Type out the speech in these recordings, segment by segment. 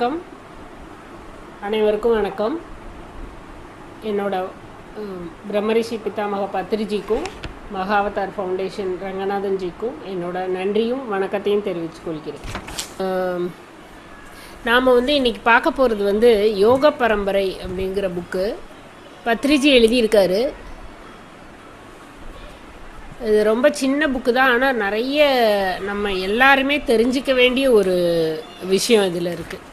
வணக்கம். அனைவருக்கும் வணக்கம். என்னோட பிரம்மரிஷி பிதாமக பத்ரிஜிக்கும் மகாவதார் ஃபவுண்டேஷன் ரங்கநாதன்ஜிக்கும் என்னோட நன்றியும் வணக்கத்தையும் தெரிவித்து கொள்கிறேன். நாம் இன்றைக்கி பார்க்க போகிறது யோக பரம்பரை அப்படிங்கிற புக்கு பத்ரிஜி எழுதியிருக்காரு. இது ரொம்ப சின்ன புக்கு தான், ஆனால் நிறைய நம்ம எல்லாருமே தெரிஞ்சிக்க வேண்டிய ஒரு விஷயம் இதில் இருக்குது.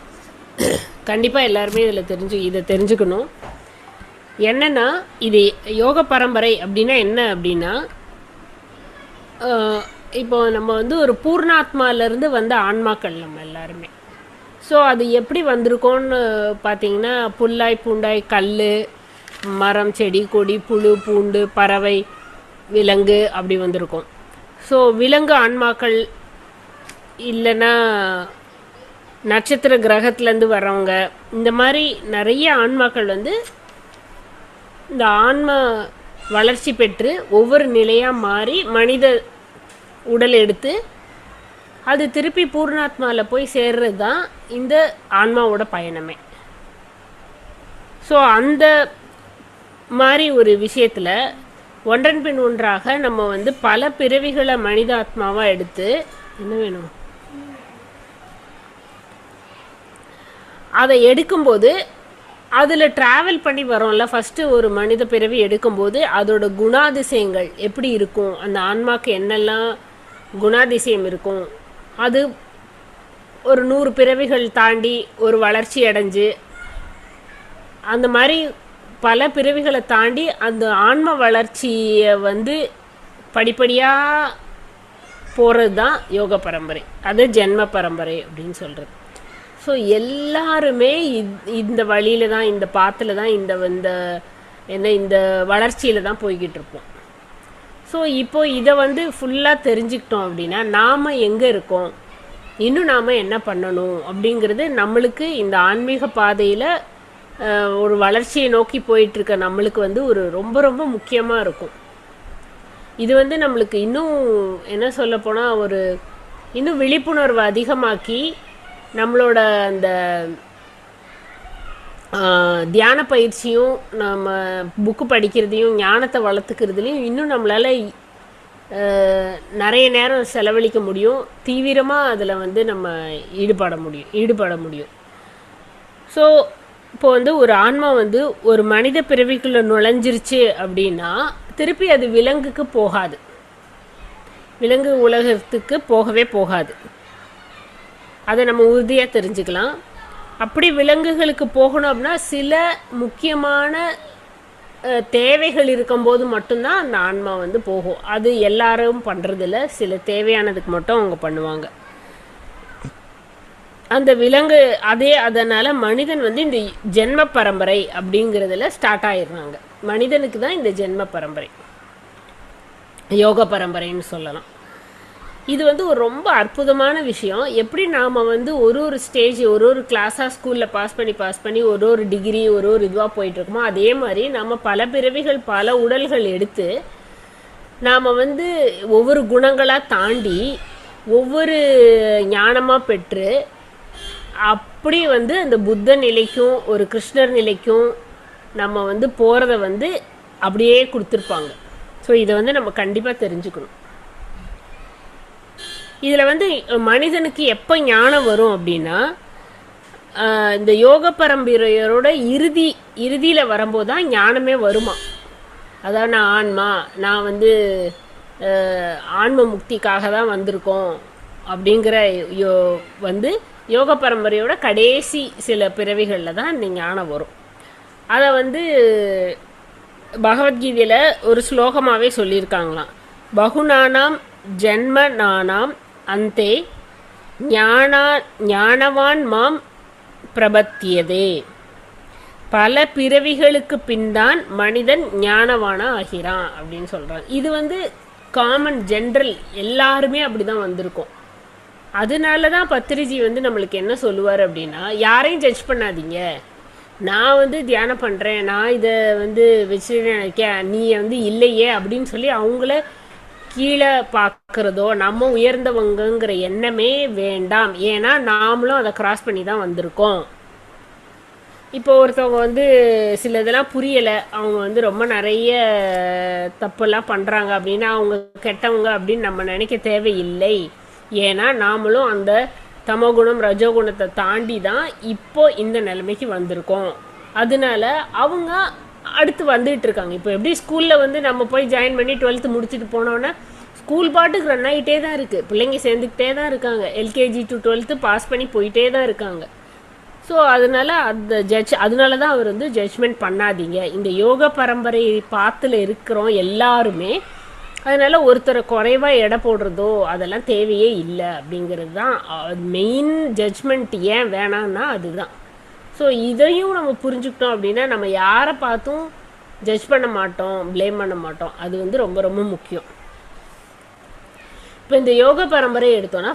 கண்டிப்பாக எல்லாருமே இதை தெரிஞ்சுக்கணும். என்னென்னா, இது யோக பரம்பரை அப்படின்னா என்ன அப்படின்னா, இப்போ நம்ம ஒரு பூர்ணாத்மாவிலேருந்து வந்த ஆன்மாக்கள் நம்ம எல்லாருமே. ஸோ அது எப்படி வந்திருக்கோன்னு பார்த்தீங்கன்னா, புல்லாய் பூண்டாய் கல், மரம், செடி, கொடி, புழு, பூண்டு, பறவை, விலங்கு அப்படி வந்திருக்கும். ஸோ விலங்கு ஆன்மாக்கள் இல்லைன்னா நட்சத்திர கிரகத்துலேருந்து வர்றவங்க, இந்த மாதிரி நிறைய ஆன்மாக்கள் இந்த ஆன்மா வளர்ச்சி பெற்று ஒவ்வொரு நிலையாக மாறி மனித உடல் எடுத்து அது திருப்பி பூர்ணாத்மாவில் போய் சேர்றது தான் இந்த ஆன்மாவோட பயணமே. ஸோ அந்த மாதிரி ஒரு விஷயத்தில் ஒன்றன் பின் ஒன்றாக நம்ம பல பிறவிகளை மனித ஆத்மாவாக எடுத்து என்ன வேணும் அதை எடுக்கும்போது அதில் ட்ராவல் பண்ணி வரோம்ல. ஃபஸ்ட்டு ஒரு மனித பிறவி எடுக்கும்போது அதோட குணாதிசயங்கள் எப்படி இருக்கும், அந்த ஆன்மாவுக்கு என்னெல்லாம் குணாதிசயம் இருக்கும், அது ஒரு 100 பிறவிகள் தாண்டி ஒரு வளர்ச்சி அடைஞ்சு அந்த மாதிரி பல பிறவிகளை தாண்டி அந்த ஆன்ம வளர்ச்சியை படிப்படியாக போகிறது தான் யோக பரம்பரை. அது ஜென்ம பரம்பரை அப்படின்னு சொல்கிறது. ஸோ எல்லாருமே இந்த வழியில் தான், இந்த பாத்தில் தான், இந்த வளர்ச்சியில் தான் போய்கிட்டு இருப்போம். ஸோ இப்போது இதை ஃபுல்லாக தெரிஞ்சுக்கிட்டோம் அப்படின்னா நாம் எங்கே இருக்கோம், இன்னும் நாம் என்ன பண்ணணும் அப்படிங்கிறது நம்மளுக்கு இந்த ஆன்மீக பாதையில் ஒரு வளர்ச்சியை நோக்கி போயிட்டுருக்க நம்மளுக்கு ஒரு ரொம்ப ரொம்ப முக்கியமாக இருக்கும். இது நம்மளுக்கு இன்னும் என்ன சொல்லப்போனால் இன்னும் விழிப்புணர்வு அதிகமாக்கி நம்மளோட அந்த தியான பயிற்சியும் நம்ம புக்கு படிக்கிறதையும் ஞானத்தை வளர்த்துக்கிறதுலையும் இன்னும் நம்மளால் நிறைய நேரம் செலவழிக்க முடியும். தீவிரமாக அதில் நம்ம ஈடுபட முடியும். ஸோ இப்போ ஒரு ஆன்மா ஒரு மனித பிறவிக்குள்ளே நுழைஞ்சிருச்சு அப்படின்னா திருப்பி அது விலங்குக்கு போகாது, விலங்கு உலகத்துக்கு போகவே போகாது. அதை நம்ம உறுதியாக தெரிஞ்சுக்கலாம். அப்படி விலங்குகளுக்கு போகணும் அப்படின்னா சில முக்கியமான தேவைகள் இருக்கும்போது மட்டும்தான் அந்த ஆன்மா போகும். அது எல்லாரும் பண்ணுறதில்ல, சில தேவையானதுக்கு மட்டும் அவங்க பண்ணுவாங்க. அந்த விலங்கு அதனால் மனிதன் இந்த ஜென்ம பரம்பரை அப்படிங்கிறதுல ஸ்டார்ட் ஆயிடுறாங்க. மனிதனுக்கு தான் இந்த ஜென்ம பரம்பரை, யோக பரம்பரைன்னு சொல்லலாம். இது ஒரு ரொம்ப அற்புதமான விஷயம். எப்படி நாம் ஒரு ஸ்டேஜ் ஒரு கிளாஸாக ஸ்கூலில் பாஸ் பண்ணி ஒரு டிகிரி ஒரு இதுவாக போயிட்டுருக்கோமோ, அதே மாதிரி நாம் பல பிறவிகள் பல உடல்கள் எடுத்து நாம் ஒவ்வொரு குணங்களாக தாண்டி ஒவ்வொரு ஞானமாக பெற்று அப்படி அந்த புத்த நிலைக்கும் ஒரு கிருஷ்ணர் நிலைக்கும் நம்ம போகிறத அப்படியே கொடுத்துருப்பாங்க. ஸோ இதை நம்ம கண்டிப்பாக தெரிஞ்சுக்கணும். இதில் மனிதனுக்கு எப்போ ஞானம் வரும் அப்படின்னா, இந்த யோக பரம்பரையோட இறுதியில் வரும்போது தான் ஞானமே வருமா. அதாவது நான் ஆன்ம முக்திக்காக தான் வந்திருக்கோம் அப்படிங்கிற யோக பரம்பரையோட கடைசி சில பிறவிகளில் தான் இந்த ஞானம் வரும். அதை பகவத்கீதையில் ஒரு ஸ்லோகமாகவே சொல்லியிருக்காங்களாம். பகுநானாம் ஜென்ம நானாம் அந்தே ஞானவான் மாம் பிரபத்தியதே. பல பிறவிகளுக்கு பின்தான் மனிதன் ஞானவானா ஆகிறான் அப்படின்னு சொல்கிறான். இது காமன் ஜென்ரல், எல்லாருமே அப்படி தான் வந்திருக்கோம். அதனால தான் பத்ரிஜி நம்மளுக்கு என்ன சொல்லுவார் அப்படின்னா, யாரையும் ஜட்ஜ் பண்ணாதீங்க, நான் தியானம் பண்ணுறேன், நான் இதை வச்சுருக்கேன், நீ இல்லையே அப்படின்னு சொல்லி அவங்கள கீழே பார்க்க பார்க்குறதோ நம்ம உயர்ந்தவங்கங்கிற எண்ணமே வேண்டாம். ஏன்னா நாமளும் அதை கிராஸ் பண்ணி தான் வந்திருக்கோம். இப்போ ஒருத்தவங்க வந்து சில இதெல்லாம் புரியலை, அவங்க வந்து ரொம்ப நிறைய தப்பெல்லாம் பண்ணுறாங்க அப்படின்னா அவங்க கெட்டவங்க அப்படின்னு நம்ம நினைக்க தேவையில்லை. ஏன்னா நாமளும் அந்த தமோகுணம் ரஜோகுணத்தை தாண்டி தான் இப்போ இந்த நிலைமைக்கு வந்திருக்கோம். அதனால அவங்க அடுத்து வந்துட்டு இருக்காங்க. இப்போ எப்படி ஸ்கூலில் வந்து நம்ம போய் ஜாயின் பண்ணி 12th முடிச்சுட்டு போனோன்னா ஸ்கூல் பாட்டுக்கு ரன் ஆகிட்டே தான் இருக்குது, பிள்ளைங்க சேர்ந்துக்கிட்டே தான் இருக்காங்க, LKG to 12th பாஸ் பண்ணி போயிட்டே தான் இருக்காங்க. ஸோ அதனால அதனால தான் அவர் வந்து ஜட்ஜ்மெண்ட் பண்ணாதீங்க. இந்த யோக பரம்பரை பாத்தில் இருக்கிறோம் எல்லாருமே. அதனால ஒருத்தரை குறைவாக எடை போடுறதோ அதெல்லாம் தேவையே இல்லை அப்படிங்கிறது தான் மெயின். ஜட்ஜ்மெண்ட் ஏன் வேணான்னா அதுதான். ஸோ இதையும் நம்ம புரிஞ்சுக்கிட்டோம் அப்படின்னா நம்ம யாரை பார்த்தும் ஜட்ஜ் பண்ண மாட்டோம், ப்ளேம் பண்ண மாட்டோம். அது வந்து ரொம்ப ரொம்ப முக்கியம். இப்போ இந்த யோக பரம்பரை எடுத்தோன்னா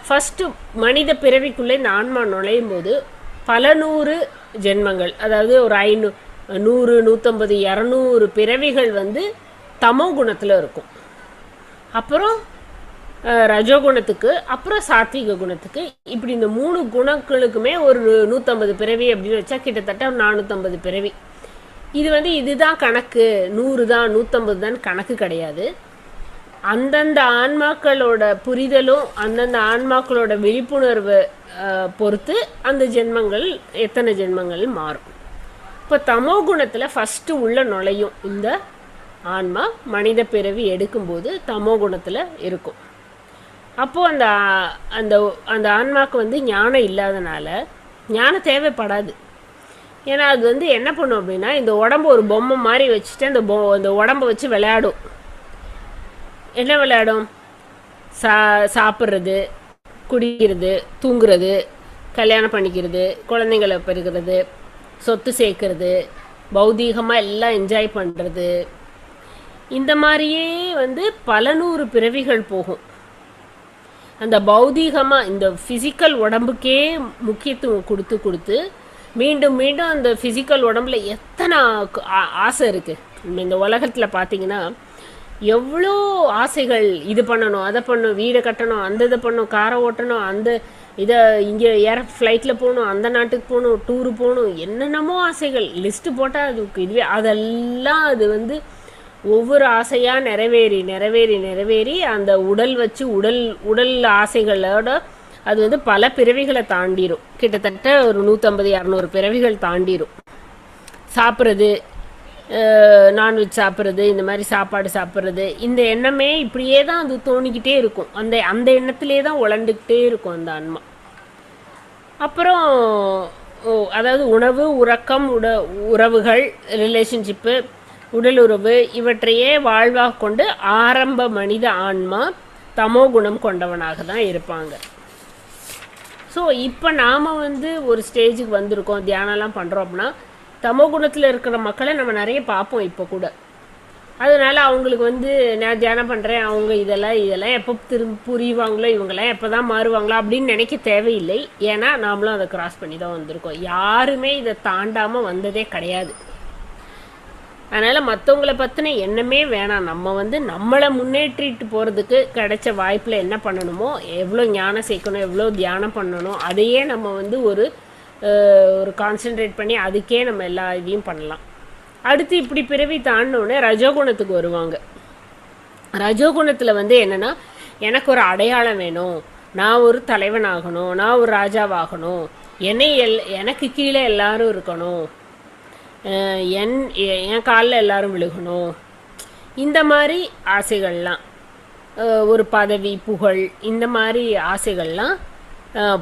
ஃபஸ்ட்டு மனித பிறவிக்குள்ளே இந்த ஆன்மா நுழையும் போது பல 100 ஜென்மங்கள், அதாவது ஒரு 500 100 150 200 பிறவிகள் வந்து தமோ குணத்தில் இருக்கும். அப்புறம் ரஜோகுணத்துக்கு, அப்புறம் சாத்விக குணத்துக்கு, இப்படி இந்த 3 குணங்களுக்குமே ஒரு 150 பிறவி அப்படின்னு வச்சா கிட்டத்தட்ட 450 பிறவி. இது வந்து இதுதான் கணக்கு, 100 தான் 150 தான் கணக்கு கிடையாது. அந்தந்த ஆன்மாக்களோட புரிதலும் அந்தந்த ஆன்மாக்களோட விழிப்புணர்வை பொறுத்து அந்த ஜென்மங்கள் எத்தனை ஜென்மங்கள் மாறும். இப்போ தமோ குணத்தில் ஃபஸ்ட்டு உள்ள நுழையும் இந்த ஆன்மா மனித பிறவி எடுக்கும்போது தமோ குணத்தில் இருக்கும். அப்போது அந்த அந்த அந்த ஆன்மாவுக்கு வந்து ஞானம் இல்லாதனால ஞானம் தேவைப்படாது. ஏன்னா அது வந்து என்ன பண்ணும் அப்படின்னா இந்த உடம்பு ஒரு பொம்மை மாதிரி வச்சுட்டு அந்த உடம்பை வச்சு விளையாடும். என்ன விளையாடும்? சாப்பிட்றது, குடிக்கிறது, தூங்குறது, கல்யாணம் பண்ணிக்கிறது, குழந்தைங்களை பெறுகிறது, சொத்து சேர்க்கறது, பௌதீகமாக எல்லாம் என்ஜாய் பண்ணுறது, இந்த மாதிரியே வந்து பல 100 பிறவிகள் போகும். அந்த பௌதீகமாக இந்த ஃபிசிக்கல் உடம்புக்கே முக்கியத்துவம் கொடுத்து மீண்டும் மீண்டும் அந்த ஃபிசிக்கல் உடம்புல எத்தனை ஆசை இருக்குது. இந்த உலகத்தில் பார்த்தீங்கன்னா எவ்வளோ ஆசைகள், இது பண்ணணும், அதை பண்ணணும், வீடை கட்டணும், அந்த இதை பண்ணணும், காரை ஓட்டணும், அந்த இதை இங்கே ஃப்ளைட்டில் போகணும், அந்த நாட்டுக்கு போகணும், டூரு போகணும், என்னென்னமோ ஆசைகள் லிஸ்ட்டு போட்டால் அதுக்கு இதுவே அதெல்லாம் அது வந்து ஒவ்வொரு ஆசையாக நிறைவேறி அந்த உடல் வச்சு உடல் ஆசைகளோட அது வந்து பல பிறவிகளை தாண்டிடும். கிட்டத்தட்ட ஒரு 150 200 பிறவிகள் தாண்டிடும். சாப்பிட்றது, நான்வெஜ் சாப்பிட்றது, இந்த மாதிரி சாப்பாடு சாப்பிட்றது, இந்த எண்ணமே இப்படியே தான் அது தோணிக்கிட்டே இருக்கும். அந்த எண்ணத்திலே தான் உழண்டுக்கிட்டே இருக்கும் அந்த ஆன்மா. அப்புறம் அதாவது உணவு, உறக்கம், உறவுகள், ரிலேஷன்ஷிப்பு, உடல் உறவு இவற்றையே வாழ்வாக கொண்டு ஆரம்ப மனித ஆன்மா தமோ குணம் கொண்டவனாக தான் இருப்பாங்க. ஸோ இப்போ நாம் வந்து ஒரு ஸ்டேஜுக்கு வந்திருக்கோம், தியானம்லாம் பண்ணுறோம் அப்படின்னா தமோ குணத்தில் இருக்கிற மக்களை நம்ம நிறைய பார்ப்போம் இப்போ கூட. அதனால அவங்களுக்கு வந்து நான் தியானம் பண்ணுறேன், அவங்க இதெல்லாம் எப்போ புரிவாங்களோ, இவங்கெல்லாம் எப்போ தான் மாறுவாங்களோ அப்படின்னு நினைக்க தேவையில்லை. ஏன்னா நாமளும் அதை கிராஸ் பண்ணி தான் வந்திருக்கோம். யாருமே இதை தாண்டாமல் வந்ததே கிடையாது. அதனால் மற்றவங்களை பற்றின எண்ணமே வேணாம். நம்ம வந்து நம்மளை முன்னேற்றிட்டு போகிறதுக்கு கிடைச்ச வாய்ப்பில் என்ன பண்ணணுமோ, எவ்வளோ ஞானம் சேர்க்கணும், எவ்வளோ தியானம் பண்ணணும், அதையே நம்ம வந்து ஒரு கான்சென்ட்ரேட் பண்ணி அதுக்கே நம்ம எல்லா இதையும் பண்ணலாம். அடுத்து இப்படி பிறவி தாண்டினோடனே ரஜோகுணத்துக்கு வருவாங்க. ரஜோகுணத்தில் வந்து என்னென்னா, எனக்கு ஒரு அடையாளம் வேணும், நான் ஒரு தலைவனாகணும், நான் ஒரு ராஜாவாகணும், எனக்கு கீழே எல்லாரும் இருக்கணும், என் காலில் எல்லாரும் விழுகணும், இந்த மாதிரி ஆசைகள்லாம், ஒரு பதவி புகழ், இந்த மாதிரி ஆசைகள்லாம்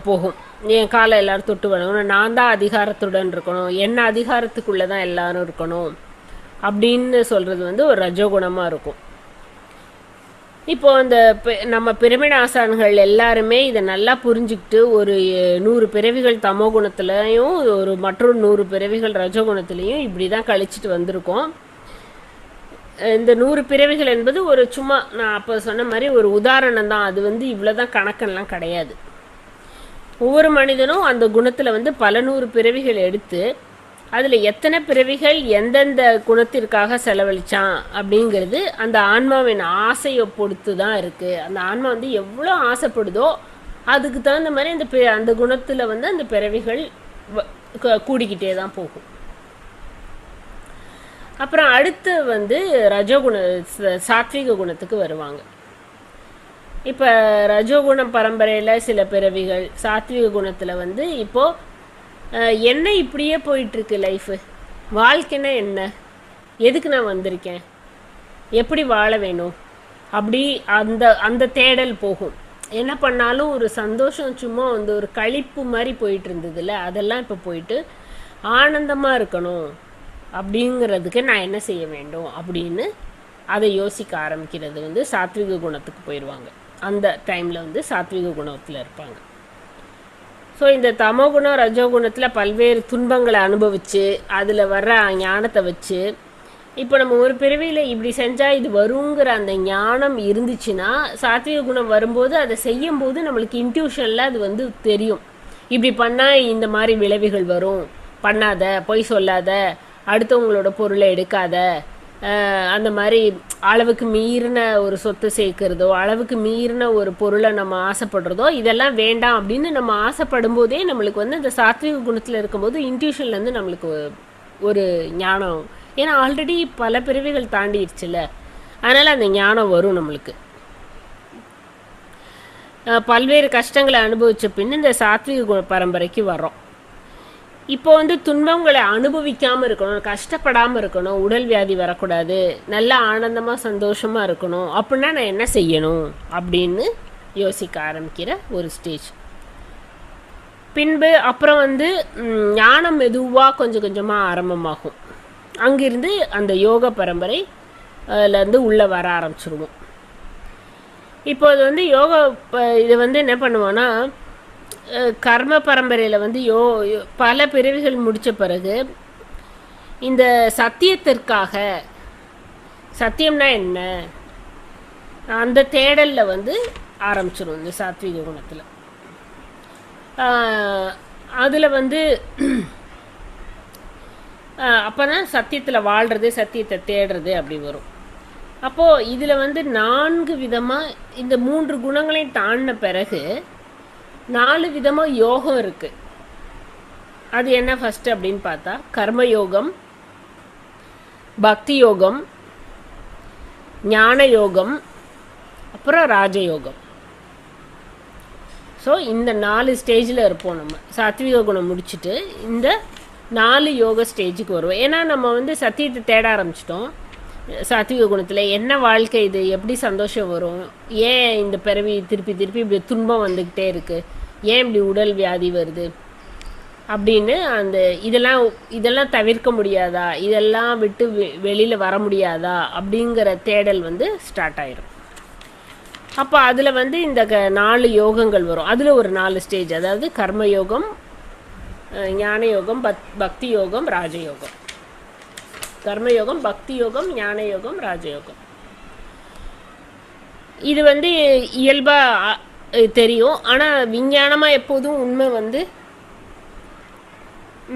போகும். என் காலை எல்லாரும் தொட்டு வணங்கணும், நான் தான் அதிகாரத்துடன் இருக்கணும், என்ன அதிகாரத்துக்குள்ளே தான் எல்லாரும் இருக்கணும் அப்படின்னு சொல்கிறது வந்து ஒரு ரஜோகுணமாக இருக்கும். இப்போ அந்த நம்ம பிரமிட் ஆசான்கள் எல்லாருமே இதை நல்லா புரிஞ்சுக்கிட்டு ஒரு 100 பிறவிகள் தமோ குணத்துலையும் மற்றொரு 100 பிறவிகள் ரஜோகுணத்துலேயும் இப்படி தான் கழிச்சிட்டு வந்திருக்கோம். இந்த 100 பிறவிகள் என்பது ஒரு சும்மா நான் அப்போ சொன்ன மாதிரி ஒரு உதாரணம் தான். அது வந்து இவ்வளோதான் கணக்கெல்லாம் கிடையாது. ஒவ்வொரு மனிதனும் அந்த குணத்தில் வந்து பல 100 பிறவிகள் எடுத்து அதில் எத்தனை பிறவிகள் எந்தெந்த குணத்திற்காக செலவழித்தான் அப்படிங்கிறது அந்த ஆன்மாவின் ஆசையை பொறுத்து தான் இருக்குது. அந்த ஆன்மா வந்து எவ்வளோ ஆசைப்படுதோ அதுக்கு தகுந்த மாதிரி அந்த குணத்தில் வந்து அந்த பிறவிகள் கூடிக்கிட்டே தான் போகும். அப்புறம் அடுத்து வந்து ரஜோகுண சாத்விக குணத்துக்கு வருவாங்க. இப்போ ரஜோகுண பரம்பரையில் சில பிறவிகள், சாத்விக குணத்தில் வந்து இப்போது என்ன இப்படியே போயிட்டுருக்கு லைஃபு, வாழ்க்கைன்னா என்ன, எதுக்கு நான் வந்திருக்கேன், எப்படி வாழ வேணும், அப்படி அந்த அந்த தேடல் போகும். என்ன பண்ணாலும் ஒரு சந்தோஷம், சும்மா வந்து ஒரு களிப்பு மாதிரி போயிட்டு இருந்ததுல, அதெல்லாம் இப்போ போயிட்டு ஆனந்தமாக இருக்கணும் அப்படிங்கிறதுக்கு நான் என்ன செய்ய வேண்டும் அப்படின்னு அதை யோசிக்க ஆரம்பிக்கிறது வந்து சாத்விக குணத்துக்கு போயிடுவாங்க. அந்த டைமில் வந்து சாத்விக குணத்தில் இருப்பாங்க. ஸோ இந்த தமோகுணம் ரஜோகுணத்தில் பல்வேறு துன்பங்களை அனுபவித்து அதில் வர்ற ஞானத்தை வச்சு இப்போ நம்ம ஒரு பிறவியில் இப்படி செஞ்சால் இது வருங்கிற அந்த ஞானம் இருந்துச்சுன்னா சாத்விக குணம் வரும்போது அதை செய்யும்போது நம்மளுக்கு இன்ட்யூஷனில் அது வந்து தெரியும். இப்படி பண்ணால் இந்த மாதிரி விளைவுகள் வரும், பண்ணாத, பொய் சொல்லாத, அடுத்தவங்களோட பொருளை எடுக்காத, அந்த மாதிரி அளவுக்கு மீறின ஒரு சொத்து சேர்க்கிறதோ, அளவுக்கு மீறின ஒரு பொருளை நம்ம ஆசைப்படுறதோ இதெல்லாம் வேண்டாம் அப்படின்னு நம்ம ஆசைப்படும் போதே நம்மளுக்கு வந்து இந்த சாத்விக குணத்தில் இருக்கும்போது இன்ட்யூஷன்லேருந்து நம்மளுக்கு ஒரு ஞானம், ஏன்னா ஆல்ரெடி பல பிறவிகள் தாண்டிடுச்சுல, அதனால் அந்த ஞானம் வரும் நம்மளுக்கு. பல்வேறு கஷ்டங்களை அனுபவித்த பின் இந்த சாத்விக பரம்பரைக்கு வர்றோம். இப்போ வந்து துன்பங்களை அனுபவிக்காமல் இருக்கணும், கஷ்டப்படாமல் இருக்கணும், உடல் வியாதி வரக்கூடாது, நல்லா ஆனந்தமாக சந்தோஷமாக இருக்கணும், அப்படின்னா நான் என்ன செய்யணும் அப்படின்னு யோசிக்க ஆரம்பிக்கிற ஒரு ஸ்டேஜ். பின்பு அப்புறம் வந்து ஞானம் மெதுவாக கொஞ்சம் கொஞ்சமாக ஆரம்பமாகும். அங்கிருந்து அந்த யோக பரம்பரைலேருந்து உள்ளே வர ஆரம்பிச்சிருவோம். இப்போ அது வந்து யோகா இது வந்து என்ன பண்ணுவோன்னா, கர்ம பரம்பரையில் வந்து பல பிறவிகள் முடித்த பிறகு இந்த சத்தியத்திற்காக, சத்தியம்னா என்ன, அந்த தேடலில் வந்து ஆரம்பிச்சிடும் இந்த சாத்விக குணத்தில். அதில் வந்து அப்போ தான் சத்தியத்தில் வாழ்கிறது, சத்தியத்தை தேடுறது அப்படி வரும். அப்போது இதில் வந்து 4 விதமாக இந்த 3 குணங்களையும் தாண்டின பிறகு 4 விதமாக யோகம் இருக்குது. அது என்ன ஃபஸ்ட்டு அப்படின்னு பார்த்தா கர்மயோகம், பக்தி யோகம், ஞான யோகம், அப்புறம் ராஜயோகம். ஸோ இந்த 4 ஸ்டேஜில் இருப்போம். நம்ம சாத்விக குணம் முடிச்சுட்டு இந்த 4 யோக ஸ்டேஜுக்கு வருவோம். ஏன்னா நம்ம வந்து சத்தியத்தை தேட ஆரம்பிச்சிட்டோம். சாத்விக குணத்தில் என்ன வாழ்க்கை இது, எப்படி சந்தோஷம் வரும், ஏன் இந்த பிறவி திருப்பி திருப்பி இப்படி துன்பம் வந்துக்கிட்டே இருக்குது, ஏன் இப்படி உடல் வியாதி வருது அப்படின்னு அந்த இதெல்லாம் தவிர்க்க முடியாதா, இதெல்லாம் விட்டு வெளியில் வர முடியாதா அப்படிங்கிற தேடல் வந்து ஸ்டார்ட் ஆயிடும். அப்போ அதில் வந்து இந்த 4 யோகங்கள் வரும். அதில் ஒரு 4 ஸ்டேஜ், அதாவது கர்மயோகம், ஞான யோகம், பக்தி யோகம், ராஜயோகம். கர்மயோகம், பக்தி யோகம், ஞான யோகம், ராஜயோகம். இது வந்து இயல்பாக தெரியும். ஆனால் விஞ்ஞானமாக எப்போதும் உண்மை வந்து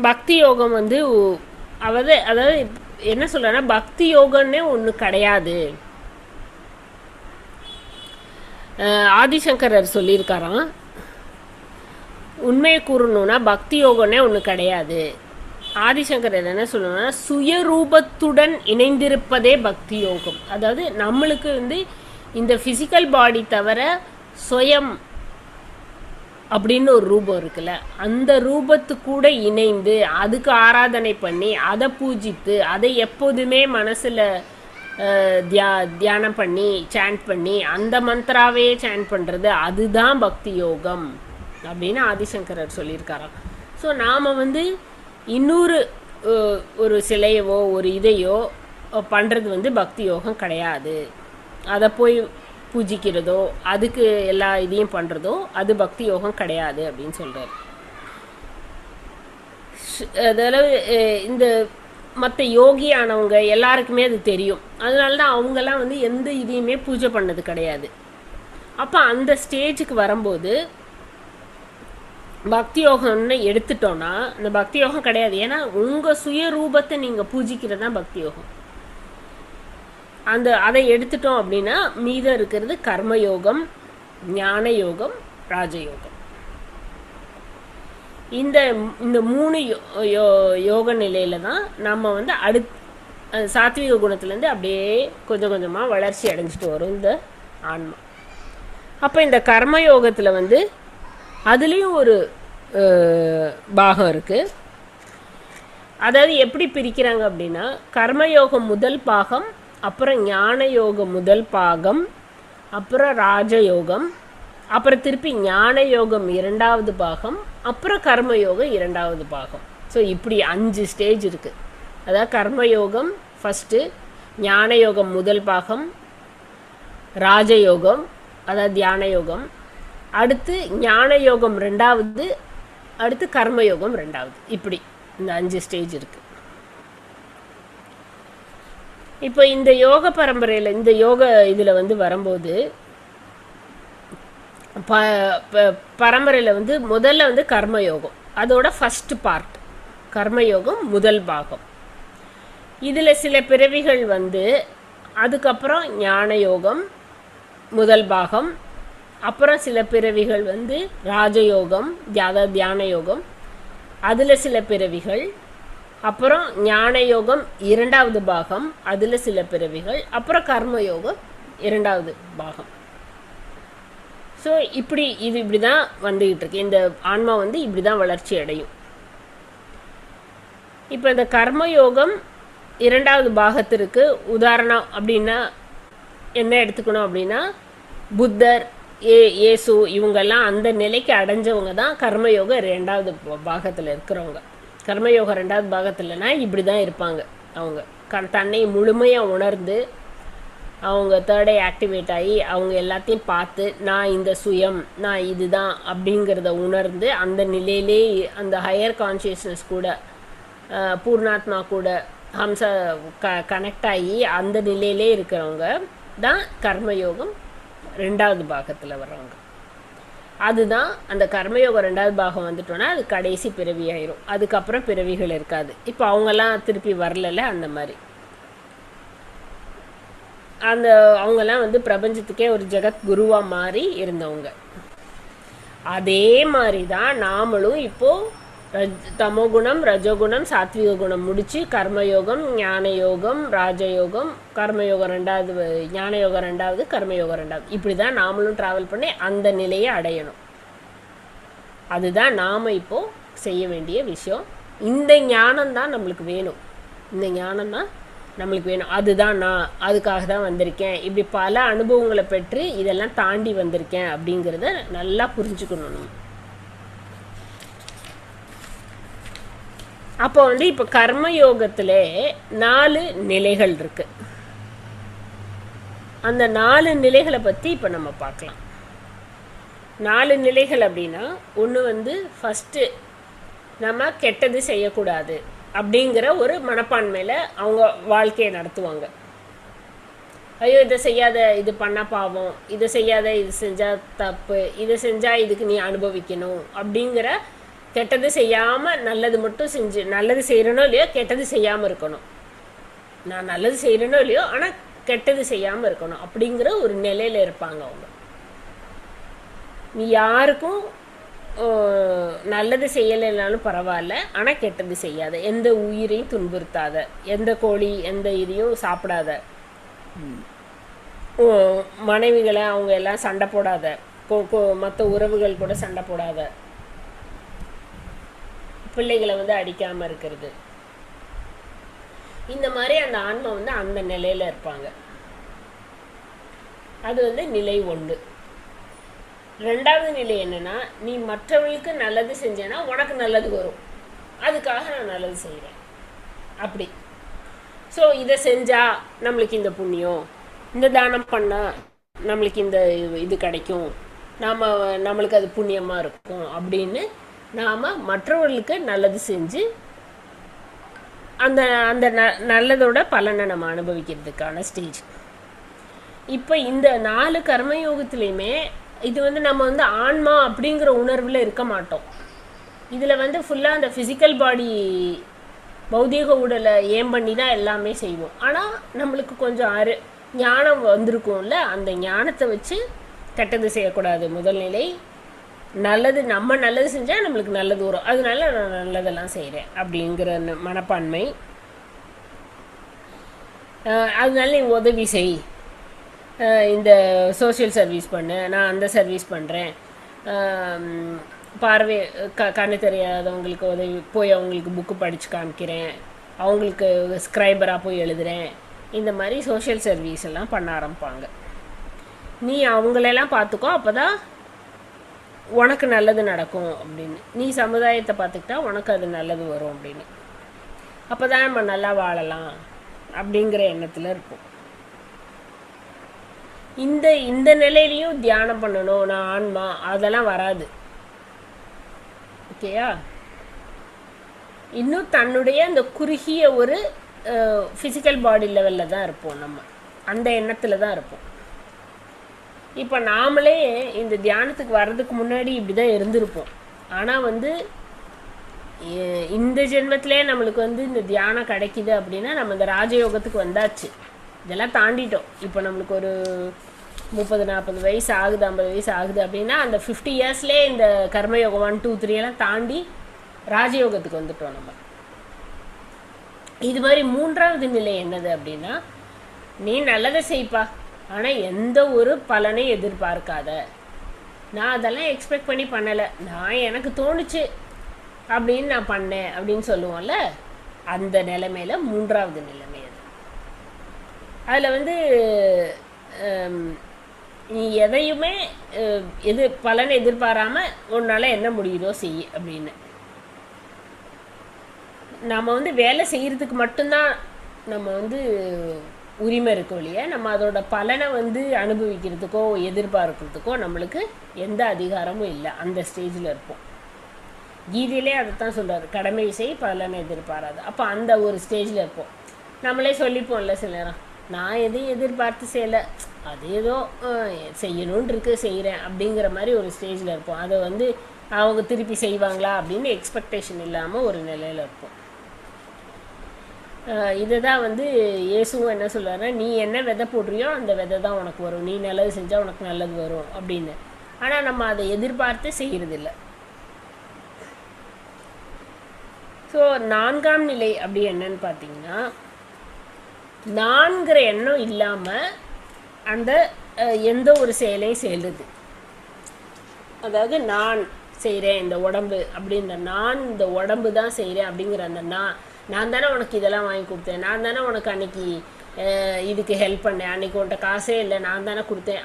பக்தி யோகம் வந்து அதாவது என்ன சொல்கிறேன்னா, பக்தி யோகம்னே ஒன்று கிடையாது. ஆதிசங்கரர் சொல்லியிருக்காராம், உண்மையை கூறணும்னா பக்தி யோகம்னே ஒன்று கிடையாது. ஆதிசங்கரர் என்ன சொல்லணும்னா, சுயரூபத்துடன் இணைந்திருப்பதே பக்தி யோகம். அதாவது நம்மளுக்கு வந்து இந்த ஃபிசிக்கல் பாடி தவிர சுயம் அப்படின்னு ஒரு ரூபம் இருக்குல்ல, அந்த ரூபத்துக்கூட இணைந்து அதுக்கு ஆராதனை பண்ணி அதை பூஜித்து அதை எப்போதுமே மனசில் தியானம் பண்ணி சாண்ட் பண்ணி அந்த மந்திராவே சாண்ட் பண்ணுறது, அதுதான் பக்தி யோகம் அப்படின்னு ஆதிசங்கரர் சொல்லியிருக்காராம். ஸோ நாம் வந்து இன்னொரு ஒரு சிலையவோ ஒரு இதையோ பண்ணுறது வந்து பக்தி யோகம் கிடையாது. அதை போய் பூஜிக்கிறதோ அதுக்கு எல்லா இதையும் பண்ணுறதோ அது பக்தி யோகம் கிடையாது அப்படின்னு சொல்கிறார். அதாவது இந்த மற்ற யோகியானவங்க எல்லாருக்குமே அது தெரியும். அதனால தான் அவங்கெல்லாம் வந்து எந்த இதையுமே பூஜை பண்ணது கிடையாது. அப்போ அந்த ஸ்டேஜுக்கு வரும்போது பக்தி யோகம்னு எடுத்துட்டோம்னா இந்த பக்தி யோகம் கிடையாது. ஏன்னா உங்கள் சுயரூபத்தை நீங்கள் பூஜிக்கிறது தான் பக்தி யோகம். அதை எடுத்துட்டோம் அப்படின்னா மீதம் இருக்கிறது கர்மயோகம், ஞான யோகம், ராஜயோகம். இந்த இந்த 3 யோக நிலையில தான் நம்ம வந்து சாத்விக குணத்துலேருந்து அப்படியே கொஞ்சம் கொஞ்சமாக வளர்ச்சி அடைஞ்சிட்டு வரும் இந்த ஆன்மா. அப்போ இந்த கர்மயோகத்தில் வந்து அதுலேயும் ஒரு பாகம் இருக்குது. அதாவது எப்படி பிரிக்கிறாங்க அப்படின்னா, கர்மயோகம் முதல் பாகம், அப்புறம் ஞான யோகம் முதல் பாகம், அப்புறம் ராஜயோகம், அப்புறம் திருப்பி ஞான யோகம் 2வது பாகம், அப்புறம் கர்மயோகம் 2வது பாகம். ஸோ இப்படி 5 ஸ்டேஜ் இருக்குது. அதாவது கர்மயோகம் ஃபஸ்ட்டு, ஞான யோகம் முதல் பாகம், ராஜயோகம் அதாவது தியான யோகம், அடுத்து ஞான யோகம் 2வது, அடுத்து கர்மயோகம் 2வது. இப்படி இந்த 5 ஸ்டேஜ் இருக்குது. இப்போ இந்த யோக பரம்பரையில் இந்த யோக இதில் வந்து வரும்போது பரம்பரையில் வந்து முதல்ல வந்து கர்மயோகம், அதோட ஃபஸ்ட்டு பார்ட் கர்மயோகம் முதல் பாகம். இதில் சில பிறவிகள் வந்து அதுக்கப்புறம் ஞான யோகம் முதல் பாகம், அப்புறம் சில பிறவிகள் வந்து ராஜயோகம் தியான யோகம், அதில் சில பிறவிகள், அப்புறம் ஞான யோகம் 2வது பாகம், அதில் சில பிறவிகள், அப்புறம் கர்மயோகம் 2வது பாகம். ஸோ இப்படி தான் வந்துக்கிட்டு இருக்கு. இந்த ஆன்மா வந்து இப்படி தான் வளர்ச்சி அடையும். இப்போ இந்த கர்மயோகம் 2வது பாகத்திற்கு உதாரணம் அப்படின்னா என்ன எடுத்துக்கணும் அப்படின்னா, புத்தர், இயேசு இவங்கெல்லாம் அந்த நிலைக்கு அடைஞ்சவங்க தான் கர்மயோகம் 2வது பாகத்தில் இருக்கிறவங்க. கர்மயோகம் 2வது பாகத்தில்னா இப்படி தான் இருப்பாங்க. அவங்க தன்னை முழுமையாக உணர்ந்து அவங்க தேர்ட் ஐ ஆக்டிவேட் ஆகி அவங்க எல்லாத்தையும் பார்த்து நான் இந்த சுயம், நான் இதுதான் அப்படிங்கிறத உணர்ந்து அந்த நிலையிலே அந்த ஹையர் கான்ஷியஸ்னஸ் கூட பூர்ணாத்மா கூட ஹம்ச கனெக்ட் ஆகி அந்த நிலையிலே இருக்கிறவங்க தான் கர்மயோகம் 2வது பாகத்தில் வர்றவங்க. அதுதான் அந்த கர்மயோகம் 2வது பாகம் வந்துட்டோன்னா அது கடைசி பிறவி ஆயிரும். அதுக்கப்புறம் பிறவிகள் இருக்காது. இப்போ அவங்கெல்லாம் திருப்பி வரல. அந்த மாதிரி அவங்கெல்லாம் வந்து பிரபஞ்சத்துக்கே ஒரு ஜெகத் குருவாக மாறி இருந்தவங்க. அதே மாதிரி தான் நாமளும் இப்போது தமோகுணம், ரஜோகுணம், சாத்விக குணம் முடித்து கர்மயோகம், ஞான யோகம், ராஜயோகம், கர்மயோகம் 2வது, ஞான யோகம் 2வது, கர்மயோகம் 2வது, இப்படி தான் நாமளும் ட்ராவல் பண்ணி அந்த நிலையை அடையணும். அதுதான் நாம் இப்போது செய்ய வேண்டிய விஷயம். இந்த ஞானம்தான் நம்மளுக்கு வேணும். இந்த ஞானம்தான் நம்மளுக்கு வேணும். அதுதான் நான் அதுக்காக தான் வந்திருக்கேன், இப்படி பல அனுபவங்களை பெற்று இதெல்லாம் தாண்டி வந்திருக்கேன் அப்படிங்கிறத நல்லா புரிஞ்சுக்கணும் நம்ம. அப்போ வந்து இப்போ கர்மயோகத்தில் 4 நிலைகள் இருக்கு. அந்த 4 நிலைகளை பற்றி இப்போ நம்ம பார்க்கலாம். 4 நிலைகள் அப்படின்னா, ஒன்று வந்து ஃபஸ்ட்டு நம்ம கெட்டது செய்யக்கூடாது அப்படிங்கிற ஒரு மனப்பான்மையில் அவங்க வாழ்க்கையை நடத்துவாங்க. ஐயோ இதை செய்யாத, இது பண்ண பாவம், இதை செய்யாத, இது செஞ்சால் தப்பு, இதை செஞ்சால் இதுக்கு நீ அனுபவிக்கணும் அப்படிங்கிற, கெட்டது செய்யாமல் நல்லது மட்டும் செஞ்சு, நல்லது செய்கிறனோ இல்லையோ கெட்டது செய்யாமல் இருக்கணும், நான் நல்லது செய்கிறனோ இல்லையோ ஆனால் கெட்டது செய்யாமல் இருக்கணும் அப்படிங்கிற ஒரு நிலையில் இருப்பாங்க அவங்க. நீ யாருக்கும் நல்லது செய்யலைனாலும் பரவாயில்ல, ஆனால் கெட்டது செய்யாத, எந்த உயிரையும் துன்புறுத்தாத, எந்த கோழி எந்த இதையும் சாப்பிடாத, மனைவிகளை அவங்க எல்லாம் சண்டை போடாத, மற்ற உறவுகள் கூட சண்டை போடாத, பிள்ளைகளை வந்து அடிக்காமல் இருக்கிறது, இந்த மாதிரி அந்த ஆன்மா வந்து அந்த நிலையில் இருப்பாங்க. அது வந்து நிலை 1. 2வது நிலை என்னன்னா, நீ மற்றவர்களுக்கு நல்லது செஞ்சேன்னா உனக்கு நல்லது வரும், அதுக்காக நான் நல்லது செய்கிறேன் அப்படி. ஸோ இதை செஞ்சால் நம்மளுக்கு இந்த புண்ணியம், இந்த தானம் பண்ணால் நம்மளுக்கு இந்த இது கிடைக்கும், நம்மளுக்கு அது புண்ணியமாக இருக்கும் அப்படின்னு நாம் மற்றவர்களுக்கு நல்லது செஞ்சு அந்த அந்த நல்லதோட பலனை நம்ம அனுபவிக்கிறதுக்கான ஸ்டேஜ். இப்போ இந்த 4 கர்மயோகத்துலேயுமே இது வந்து நம்ம வந்து ஆன்மா அப்படிங்கிற உணர்வில் இருக்க மாட்டோம். இதில் வந்து ஃபுல்லாக அந்த ஃபிசிக்கல் பாடி பௌதீக உடலை ஏம் பண்ணி தான் எல்லாமே செய்வோம். ஆனால் நம்மளுக்கு கொஞ்சம் ஞானம் வந்திருக்கும்ல, அந்த ஞானத்தை வச்சு கெட்டது செய்யக்கூடாது. முதல் நிலை நல்லது, நம்ம நல்லது செஞ்சால் நம்மளுக்கு நல்லது வரும், அதனால நான் நல்லதெல்லாம் செய்கிறேன் அப்படிங்கிற மனப்பான்மை. அதனால நீ உதவி செய், இந்த சோஷியல் சர்வீஸ் பண்ணு, நான் அந்த சர்வீஸ் பண்ணுறேன், பார்வை கண்ணு தெரியாதவங்களுக்கு உதவி போய் அவங்களுக்கு புக்கு படித்து காமிக்கிறேன், அவங்களுக்கு ஸ்க்ரைபராக போய் எழுதுகிறேன், இந்த மாதிரி சோஷியல் சர்வீஸ் எல்லாம் பண்ண ஆரம்பிப்பாங்க. நீ அவங்களெல்லாம் பார்த்துக்கோ, அப்போ தான் உனக்கு நல்லது நடக்கும் அப்படின்னு. நீ சமுதாயத்தை பார்த்துக்கிட்டா உனக்கு அது நல்லது வரும் அப்படின்னு. அப்போ தான் நம்ம நல்லா வாழலாம் அப்படிங்கிற எண்ணத்தில் இருப்போம். இந்த நிலையிலையும் தியானம் பண்ணணும், நான் ஆன்மா, அதெல்லாம் வராது. ஓகேயா? இன்னும் தன்னுடைய அந்த குறுகிய ஒரு ஃபிசிக்கல் பாடி லெவலில் தான் இருப்போம், நம்ம அந்த எண்ணத்தில் தான் இருப்போம். இப்போ நாமளே இந்த தியானத்துக்கு வர்றதுக்கு முன்னாடி இப்படி தான் இருந்திருப்போம். ஆனால் வந்து இந்த ஜென்மத்திலே நம்மளுக்கு வந்து இந்த தியானம் கிடைக்கிது அப்படின்னா நம்ம இந்த ராஜயோகத்துக்கு வந்தாச்சு, இதெல்லாம் தாண்டிட்டோம். இப்போ நம்மளுக்கு ஒரு 30-40 வயசு ஆகுது, 50 வயசு ஆகுது அப்படின்னா அந்த 50 இயர்ஸ்லேயே இந்த கர்மயோகம் 1, 2, 3 எல்லாம் தாண்டி ராஜயோகத்துக்கு வந்துட்டோம் நம்ம. இது மாதிரி 3வது நிலை என்னது அப்படின்னா, நீ நல்லதை செய்ப்பா, ஆனால் எந்த ஒரு பலனை எதிர்பார்க்காத. நான் அதெல்லாம் எக்ஸ்பெக்ட் பண்ணி பண்ணலை, நான் எனக்கு தோணுச்சு அப்படின்னு நான் பண்ணேன் அப்படின்னு சொல்லுவோம்ல, அந்த நிலைமையில 3வது நிலைமை அது. அதில் வந்து நீ எதையுமே பலனை எதிர்பாராம உன்னால் என்ன முடியுதோ செய் அப்படின்னு. நம்ம வந்து வேலை செய்கிறதுக்கு மட்டும்தான் நம்ம வந்து உரிமை இருக்கும் இல்லையா, நம்ம அதோட பலனை வந்து அனுபவிக்கிறதுக்கோ எதிர்பார்க்கிறதுக்கோ நம்மளுக்கு எந்த அதிகாரமும் இல்லை. அந்த ஸ்டேஜில் இருப்போம். கீதையிலே அதைத்தான் சொல்கிறார், கடமை செய் பலனை எதிர்பாராது. அப்போ அந்த ஒரு ஸ்டேஜில் இருப்போம். நம்மளே சொல்லிப்போம்ல சில நேரம், நான் எதையும் எதிர்பார்த்து செய்யலை, அது ஏதோ செய்யணும்னு இருக்கு செய்கிறேன் அப்படிங்கிற மாதிரி ஒரு ஸ்டேஜில் இருப்போம். அதை வந்து அவங்க திருப்பி செய்வாங்களா அப்படின்னு எக்ஸ்பெக்டேஷன் இல்லாமல் ஒரு நிலையில் இருப்போம். இதை தான் வந்து இயேசுவும் என்ன சொல்கிறாருன்னா, நீ என்ன விதை போடுறியோ அந்த விதை தான் உனக்கு வரும், நீ நல்லது செஞ்சால் உனக்கு நல்லது வரும் அப்படின்னு. ஆனால் நம்ம அதை எதிர்பார்த்து செய்கிறதில்ல. ஸோ 4ஆம் நிலை அப்படி என்னன்னு பார்த்தீங்கன்னா, நான்கிற எண்ணம் இல்லாமல் அந்த எந்த ஒரு செயலையும் செய்கிறது. அதாவது நான் செய்கிறேன் இந்த உடம்பு அப்படின்ற நான் இந்த உடம்பு தான் செய்கிறேன் அப்படிங்கிற அந்த நான் தானே உனக்கு இதெல்லாம் வாங்கி கொடுத்தேன், நான் தானே உனக்கு அன்னைக்கு இதுக்கு ஹெல்ப் பண்ணேன், அன்னைக்கு உன்ட்ட காசே இல்லை நான் தானே கொடுத்தேன்,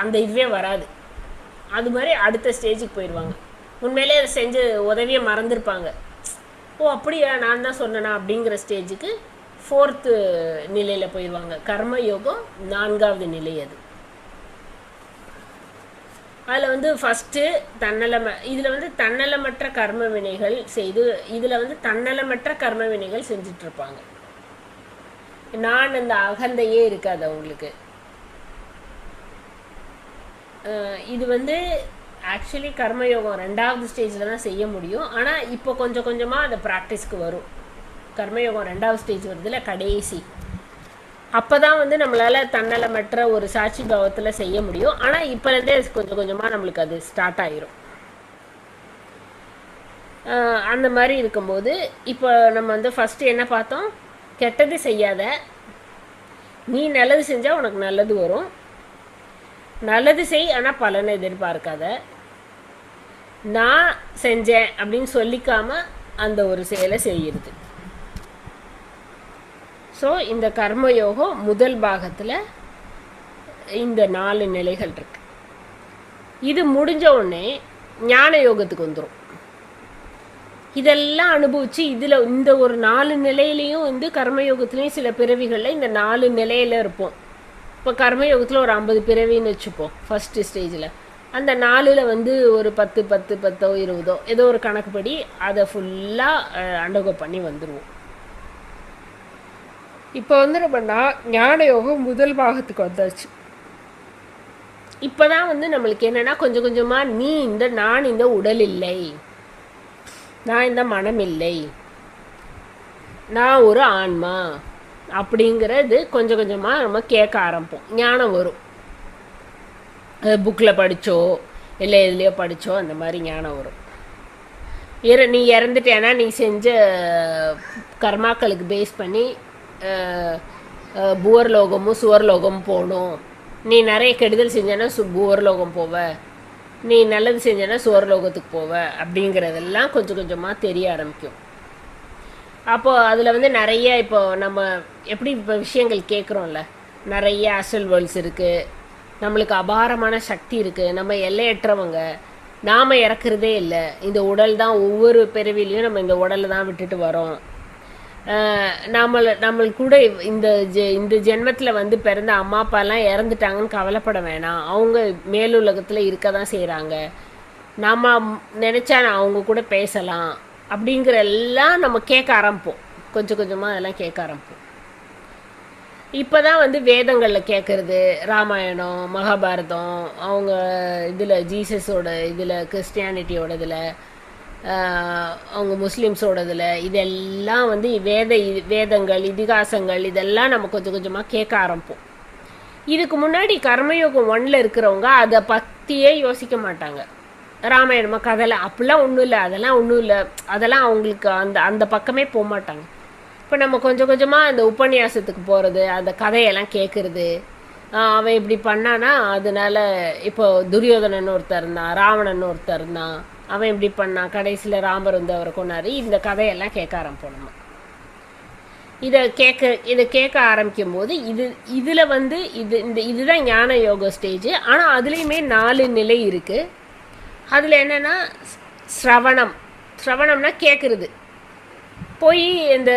அந்த இதுவே வராது. அது மாதிரி அடுத்த ஸ்டேஜுக்கு போயிடுவாங்க. உண்மையிலே அதை செஞ்சு உதவியை மறந்துருப்பாங்க. ஓ அப்படியா, நான் தான் சொன்னேனா அப்படிங்கிற ஸ்டேஜுக்கு 4th நிலையில் போயிடுவாங்க. கர்மயோகம் 4வது நிலை அது. அதில் வந்து ஃபஸ்ட்டு இதில் வந்து தன்னலமற்ற கர்ம வினைகள் செய்து, இதில் வந்து தன்னலமற்ற கர்ம வினைகள் செஞ்சிட்ருப்பாங்க. நான் அந்த அகந்தையே இருக்காது அவங்களுக்கு. இது வந்து ஆக்சுவலி கர்மயோகம் 2வது ஸ்டேஜில் தான் செய்ய முடியும். ஆனால் இப்போ கொஞ்சம் கொஞ்சமாக அந்த ப்ராக்டிஸ்க்கு வரும். கர்மயோகம் 2வது ஸ்டேஜ் வருதுல கடைசி, அப்போ தான் வந்து நம்மளால் தன்னலமற்ற ஒரு சாட்சி பாவத்தில் செய்ய முடியும். ஆனால் இப்போலேருந்தே கொஞ்சம் கொஞ்சமாக நம்மளுக்கு அது ஸ்டார்ட் ஆகிரும். அந்த மாதிரி இருக்கும்போது இப்போ நம்ம வந்து ஃபஸ்ட்டு என்ன பார்த்தோம், கெட்டது செய்யாத, நீ நல்லது செஞ்சால் உனக்கு நல்லது வரும், நல்லது செய் ஆனால் பலனை எதிர்பார்க்காத, நான் செஞ்சேன் அப்படின்னு சொல்லிக்காம அந்த ஒரு செயலை செய்கிறது. ஸோ இந்த கர்மயோகம் முதல் பாகத்தில் இந்த 4 நிலைகள் இருக்கு. இது முடிஞ்ச உடனே ஞான யோகத்துக்கு வந்துடும். இதெல்லாம் அனுபவிச்சு இந்த ஒரு 4 நிலையிலையும் வந்து கர்மயோகத்துலேயும் சில பிறவிகளில் இந்த 4 நிலையில் இருப்போம். இப்போ கர்மயோகத்தில் ஒரு 50 பிறவின்னு வச்சுப்போம் ஃபஸ்ட்டு ஸ்டேஜில். அந்த 4ல் வந்து ஒரு 10 10 10 20 ஏதோ ஒரு கணக்குப்படி அதை ஃபுல்லாக அண்டர்கோ பண்ணி வந்துடுவோம். இப்போ வந்து நம்ம ஞான யோகம் முதல் பாகத்துக்கு வந்தாச்சு. இப்போ தான் வந்து நம்மளுக்கு என்னென்னா கொஞ்சம் கொஞ்சமாக நான் இந்த உடல் இல்லை, நான் இந்த மனம் இல்லை, நான் ஒரு ஆன்மா அப்படிங்கிறது கொஞ்சம் கொஞ்சமாக நம்ம கேட்க ஆரம்பிப்போம். ஞானம் வரும். புக்கில் படித்தோ இல்லை எதுலேயோ படித்தோ அந்த மாதிரி ஞானம் வரும். நீ இறந்துட்டேன்னா நீ செஞ்ச கர்மாக்களுக்கு பேஸ் பண்ணி பூவர்லோகமும் சுவர்லோகமும் போகணும். நீ நிறைய கெடுதல் செஞ்சேன்னா பூவர்லோகம் போவ, நீ நல்லது செஞ்சேன்னா சுவர்லோகத்துக்கு போவ அப்படிங்கிறதெல்லாம் கொஞ்சம் கொஞ்சமாக தெரிய ஆரம்பிக்கும். அப்போது அதில் வந்து நிறைய இப்போ நம்ம எப்படி இப்போ விஷயங்கள் கேட்குறோம்ல, நிறைய அசல் வேர்ல்ட்ஸ் இருக்குது, நம்மளுக்கு அபாரமான சக்தி இருக்குது, நம்ம எல்லையற்றவங்க, நாம் இறக்குறதே இல்லை, இந்த உடல் தான் ஒவ்வொரு பிறவிலையும் நம்ம இந்த உடலை தான் விட்டுட்டு வரோம், நம்மளுக்கு கூட இந்த ஜென்மத்தில் வந்து பிறந்த அம்மா அப்பாலாம் இறந்துட்டாங்கன்னு கவலைப்பட வேணாம், அவங்க மேலுலகத்தில் இருக்க தான் செய்கிறாங்க, நம்ம நினச்சா அவங்க கூட பேசலாம் அப்படிங்கிற எல்லாம் நம்ம கேட்க ஆரம்பிப்போம். கொஞ்சம் கொஞ்சமாக அதெல்லாம் கேட்க ஆரம்பிப்போம். இப்போ தான் வந்து வேதங்களில் கேட்குறது, ராமாயணம் மகாபாரதம், அவங்க இதில் ஜீசஸோட இதில், கிறிஸ்டியானிட்டியோட இதில், அவங்க முஸ்லீம்ஸோட இதில், இதெல்லாம் வந்து வேதங்கள் இதிகாசங்கள் இதெல்லாம் நம்ம கொஞ்சம் கொஞ்சமாக கேட்க ஆரம்பிப்போம். இதுக்கு முன்னாடி கர்மயோகம் 1ல் இருக்கிறவங்க அதை பற்றியே யோசிக்க மாட்டாங்க. ராமாயணமா கதைலாம் அப்படிலாம் ஒன்றும் இல்லை, அதெல்லாம் ஒன்றும் இல்லை, அதெல்லாம் அவங்களுக்கு அந்த பக்கமே போக மாட்டாங்க. இப்போ நம்ம கொஞ்சம் கொஞ்சமாக அந்த உபன்யாசத்துக்கு போகிறது, அந்த கதையெல்லாம் கேட்குறது, அவன் இப்படி பண்ணானா அதனால இப்போ துரியோதனன் ஒருத்தர் இருந்தான், ராவணன் ஒருத்தர் இருந்தான், அவன் இப்படி பண்ணான், கடைசியில் ராமர் வந்து அவரை கொண்டாரு, இந்த கதையெல்லாம் கேட்க ஆரம்பிப்போம் நம்ம. இதை கேட்க ஆரம்பிக்கும் போது இதில் வந்து இதுதான் ஞான யோக ஸ்டேஜ். ஆனால் அதுலேயுமே 4 நிலை இருக்குது. அதில் என்னென்னா ஸ்ரவணம்னா கேட்குறது. போய் இந்த